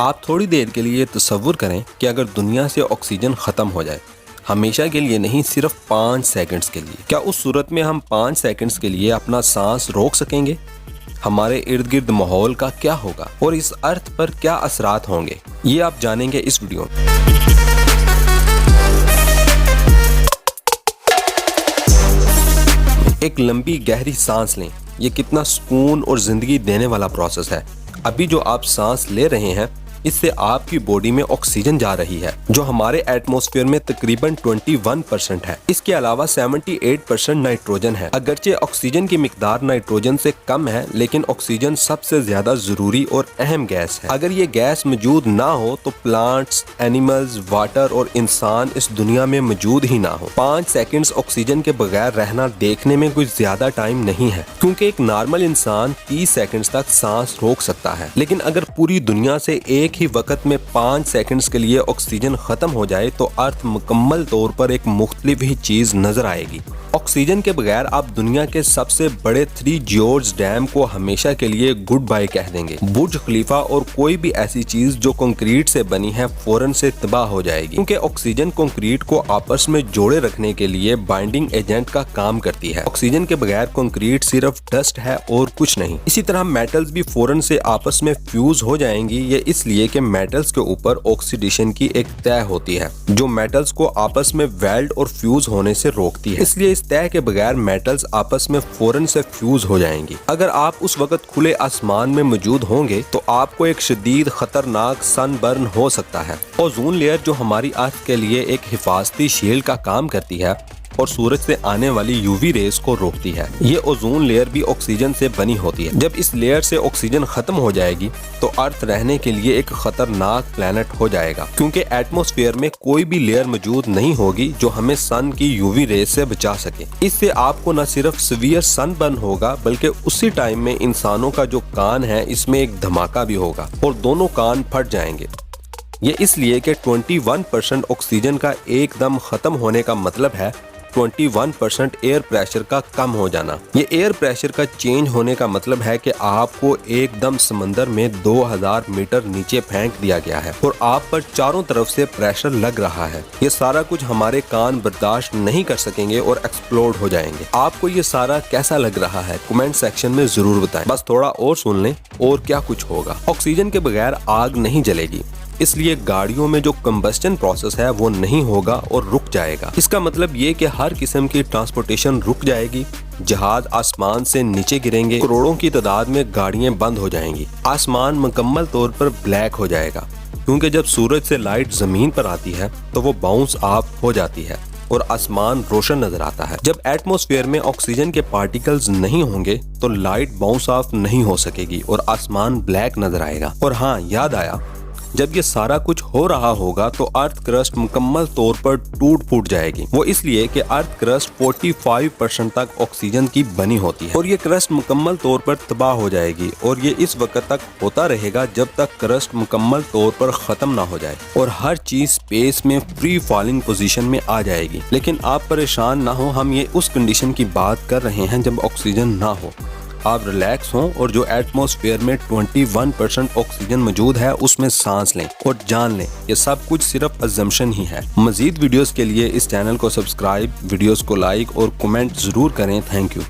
آپ تھوڑی دیر کے لیے تصور کریں کہ اگر دنیا سے آکسیجن ختم ہو جائے، ہمیشہ کے لیے نہیں، صرف 5 سیکنڈز کے لیے، کیا اس صورت میں ہم 5 سیکنڈز کے لیے اپنا سانس روک سکیں گے؟ ہمارے ارد گرد ماحول کا کیا ہوگا اور اس ارتھ پر کیا اثرات ہوں گے؟ یہ آپ جانیں گے اس ویڈیو میں۔ ایک لمبی گہری سانس لیں، یہ کتنا سکون اور زندگی دینے والا پروسیس ہے۔ ابھی جو آپ سانس لے رہے ہیں، اس سے آپ کی باڈی میں آکسیجن جا رہی ہے جو ہمارے ایٹماسفیئر میں تقریباً 21% ہے۔ اس کے علاوہ 78% نائٹروجن ہے۔ اگرچہ آکسیجن کی مقدار نائٹروجن سے کم ہے، لیکن آکسیجن سب سے زیادہ ضروری اور اہم گیس ہے۔ اگر یہ گیس موجود نہ ہو تو پلانٹس، اینیملز، واٹر اور انسان اس دنیا میں موجود ہی نہ ہو۔ 5 سیکنڈز آکسیجن کے بغیر رہنا دیکھنے میں کوئی زیادہ ٹائم نہیں ہے، کیونکہ ایک نارمل انسان 30 سیکنڈز تک سانس روک سکتا ہے۔ لیکن اگر پوری دنیا سے ایک ہی وقت میں 5 سیکنڈز کے لیے آکسیجن ختم ہو جائے تو ارتھ مکمل طور پر ایک مختلف ہی چیز نظر آئے گی۔ آکسیجن کے بغیر آپ دنیا کے سب سے بڑے 3 جیورج ڈیم کو ہمیشہ کے لیے گڈ بائی کہہ دیں گے۔ برج خلیفہ اور کوئی بھی ایسی چیز جو کنکریٹ سے بنی ہے فوراً سے تباہ ہو جائے گی، کیونکہ آکسیجن کنکریٹ کو آپس میں جوڑے رکھنے کے لیے بائنڈنگ ایجنٹ کا کام کرتی ہے۔ آکسیجن کے بغیر کنکریٹ صرف ڈسٹ ہے اور کچھ نہیں۔ اسی طرح میٹلز بھی فوراً سے آپس میں فیوز ہو جائیں گی، یہ اس لیے کہ میٹلز کے اوپر آکسیڈیشن کی ایک طے ہوتی ہے جو میٹلز کو آپس میں ویلڈ اور فیوز ہونے سے روکتی ہے۔ اس لیے اس طے کے بغیر میٹلز آپس میں فوراً سے فیوز ہو جائیں گی۔ اگر آپ اس وقت کھلے آسمان میں موجود ہوں گے تو آپ کو ایک شدید خطرناک سن برن ہو سکتا ہے۔ اوزون لیئر جو ہماری ارتھ کے لیے ایک حفاظتی شیلڈ کا کام کرتی ہے اور سورج سے آنے والی یووی ریز کو روکتی ہے، یہ اوزون لیئر بھی آکسیجن سے بنی ہوتی ہے۔ جب اس لیئر سے آکسیجن ختم ہو جائے گی تو ارتھ رہنے کے لیے ایک خطرناک پلانٹ ہو جائے گا، کیونکہ ایٹماسفیئر میں کوئی بھی لیئر موجود نہیں ہوگی جو ہمیں سن کی یووی ریز سے بچا سکے۔ اس سے آپ کو نہ صرف سیویئر سن برن ہوگا بلکہ اسی ٹائم میں انسانوں کا جو کان ہے اس میں ایک دھماکہ بھی ہوگا اور دونوں کان پھٹ جائیں گے۔ یہ اس لیے کہ 21% آکسیجن کا ایک دم ختم ہونے کا مطلب ہے 21% ایئر پریشر کا کم ہو جانا۔ یہ ایئر پریشر کا چینج ہونے کا مطلب ہے کہ آپ کو ایک دم سمندر میں 2000 میٹر نیچے پھینک دیا گیا ہے اور آپ پر چاروں طرف سے پریشر لگ رہا ہے۔ یہ سارا کچھ ہمارے کان برداشت نہیں کر سکیں گے اور ایکسپلوڈ ہو جائیں گے۔ آپ کو یہ سارا کیسا لگ رہا ہے؟ کمنٹ سیکشن میں ضرور بتائیں۔ بس تھوڑا اور سن لیں اور کیا کچھ ہوگا۔ آکسیجن کے بغیر آگ نہیں جلے گی، اس لیے گاڑیوں میں جو کمبسٹن پروسیس ہے وہ نہیں ہوگا اور رک جائے گا۔ اس کا مطلب یہ کہ ہر قسم کی ٹرانسپورٹیشن رک جائے گی، جہاز آسمان سے نیچے گریں گے، کروڑوں کی تعداد میں گاڑیاں بند ہو جائیں گی، آسمان مکمل طور پر بلیک ہو جائے گا، کیونکہ جب سورج سے لائٹ زمین پر آتی ہے تو وہ باؤنس آف ہو جاتی ہے اور آسمان روشن نظر آتا ہے۔ جب ایٹماسفیئر میں آکسیجن کے پارٹیکلز نہیں ہوں گے تو لائٹ باؤنس آف نہیں ہو سکے گی اور آسمان بلیک نظر آئے گا۔ اور ہاں، یاد آیا، جب یہ سارا کچھ ہو رہا ہوگا تو ارتھ کرسٹ مکمل طور پر ٹوٹ پھوٹ جائے گی۔ وہ اس لیے کہ ارتھ کرسٹ 45% تک آکسیجن کی بنی ہوتی ہے اور یہ کرسٹ مکمل طور پر تباہ ہو جائے گی، اور یہ اس وقت تک ہوتا رہے گا جب تک کرسٹ مکمل طور پر ختم نہ ہو جائے اور ہر چیز اسپیس میں فری فالنگ پوزیشن میں آ جائے گی۔ لیکن آپ پریشان نہ ہو، ہم یہ اس کنڈیشن کی بات کر رہے ہیں جب آکسیجن نہ ہو۔ آپ ریلیکس ہوں اور جو ایٹماسفیئر میں 21% آکسیجن موجود ہے اس میں سانس لیں اور جان لیں یہ سب کچھ صرف ازمپشن ہی ہے۔ مزید ویڈیوز کے لیے اس چینل کو سبسکرائب، ویڈیوز کو لائک اور کمنٹ ضرور کریں۔ Thank you.